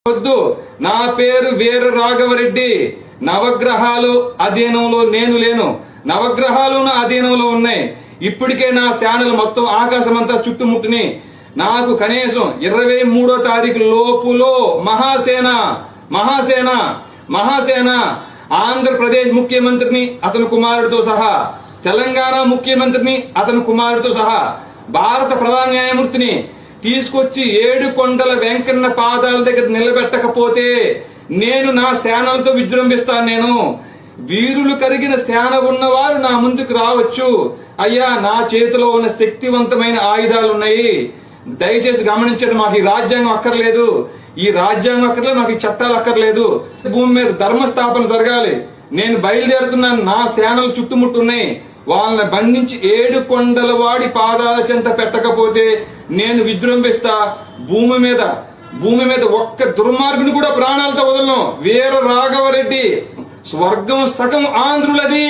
వద్దు. నా పేరు వీర రాఘవరెడ్డి. నవగ్రహాలు అధీనంలో నేను లేను. నవగ్రహాలు నా అధీనంలో ఉన్నాయి. ఇప్పటికే నా ఛానల్ మొత్తం ఆకాశమంతా చుట్టుముట్టుని నాకు కనీసం 23వ తారీఖు లోపులో మహాసేన ఆంధ్రప్రదేశ్ ముఖ్యమంత్రిని అతని కుమారుడితో సహా, తెలంగాణ ముఖ్యమంత్రిని అతని కుమారుడితో సహా, భారత ప్రధాన న్యాయమూర్తిని తీసుకొచ్చి 7 కొండల వెంకన్న పాదాల దగ్గర నిలబెట్టకపోతే నేను నా సేనలతో విజృంభిస్తాను. నేను వీరులు కరిగిన సేన ఉన్నవారు నా ముందుకు రావచ్చు. అయ్యా, నా చేతిలో ఉన్న శక్తివంతమైన ఆయుధాలు ఉన్నాయి. దయచేసి గమనించండి. మాకు ఈ రాజ్యాంగం అక్కర్లేదు. మాకు ఈ చట్టాలు అక్కర్లేదు. భూమి మీద ధర్మస్థాపన జరగాలి. నేను బయలుదేరుతున్నాను. నా సేనలు చుట్టుముట్టున్నాయి. వాళ్ళని బంధించి 7 కొండల వాడి పాదాల చెంత పెట్టకపోతే నేను విజృంభిస్తా. భూమి మీద ఒక్క దుర్మార్గుని కూడా ప్రాణాలతో వదలను. వీర రాఘవరెడ్డి. స్వర్గం సగం ఆంధ్రులది.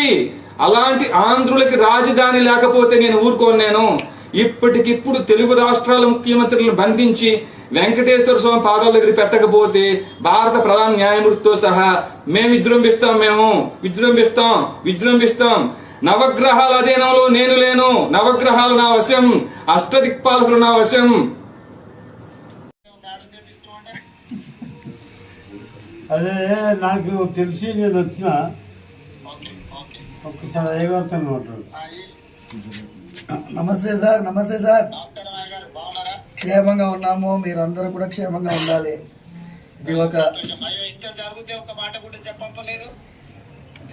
అలాంటి ఆంధ్రులకి రాజధాని లేకపోతే నేను ఊరుకోను. ఇప్పటికిప్పుడు తెలుగు రాష్ట్రాల ముఖ్యమంత్రులను బంధించి వెంకటేశ్వర స్వామి పాదాల దగ్గర పెట్టకపోతే భారత ప్రధాన న్యాయమూర్తితో సహా మేము విజృంభిస్తాం. నవగ్రహాల అధీనంలో నేను లేను. నవగ్రహాలు నా వశం. అష్టదిక్పాలకులు నా వశం. అదే నాకు తెలిసి నేను వచ్చిన ఒక్కసారి అయ్యగారితో మాట్లాడు. నమస్తే సార్. క్షేమంగా ఉన్నాము. మీరందరూ కూడా క్షేమంగా ఉండాలి. ఇది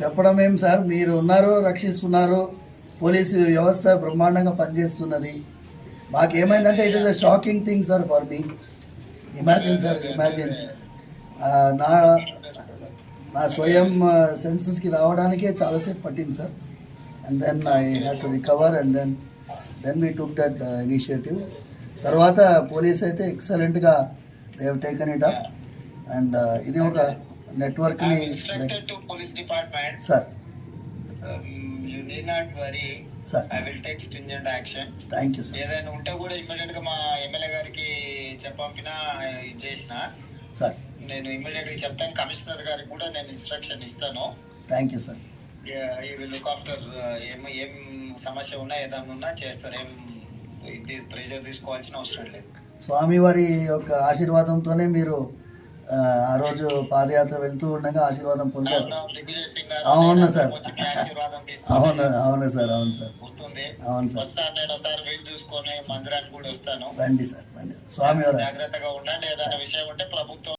చెప్పడం ఏం సార్, మీరు ఉన్నారు, రక్షిస్తున్నారు. పోలీసు వ్యవస్థ బ్రహ్మాండంగా పనిచేస్తున్నది. మాకేమైందంటే it is a shocking thing sir for me. Imagine నా స్వయం సెన్సెస్కి రావడానికే చాలాసేపు పట్టింది సార్. And then I have to recover and then we took that initiative. తర్వాత పోలీస్ అయితే ఎక్సలెంట్గా they have taken it up. And ఇది ఒక నెట్వర్క్ని సార్. Thank you sir. ఏదైనా ఉంటే కూడా ఇమ్మీడియట్ గా మా ఎమ్మెల్యే గారికి చెప్పంపినా చేసిన సార్. నేను ఇమ్మీడియట్ గా చెప్తాను. కమిషనర్ గారికి కూడా నేను ఇన్స్ట్రక్షన్ ఇస్తాను. Thank you sir. ఈ విల్ లుక్ ఆఫ్టర్ ఏం సమస్య ఉన్నా ఏదైనా ఉన్నా చేస్తారు. ఏం ప్రెజర్ తీసుకోవాల్సిన అవసరం లేదు. స్వామివారి యొక్క ఆశీర్వాదంతోనే మీరు ఆ రోజు పాదయాత్ర వెళ్తూ ఉండగా ఆశీర్వాదం పొందారు. అవును సార్. అవును సార్. చూసుకొని మందిరానికి కూడా వస్తాను. రండి సార్. స్వామివారు జాగ్రత్తగా ఉండండి. ఏదైనా విషయం ఉంటే ప్రభుత్వం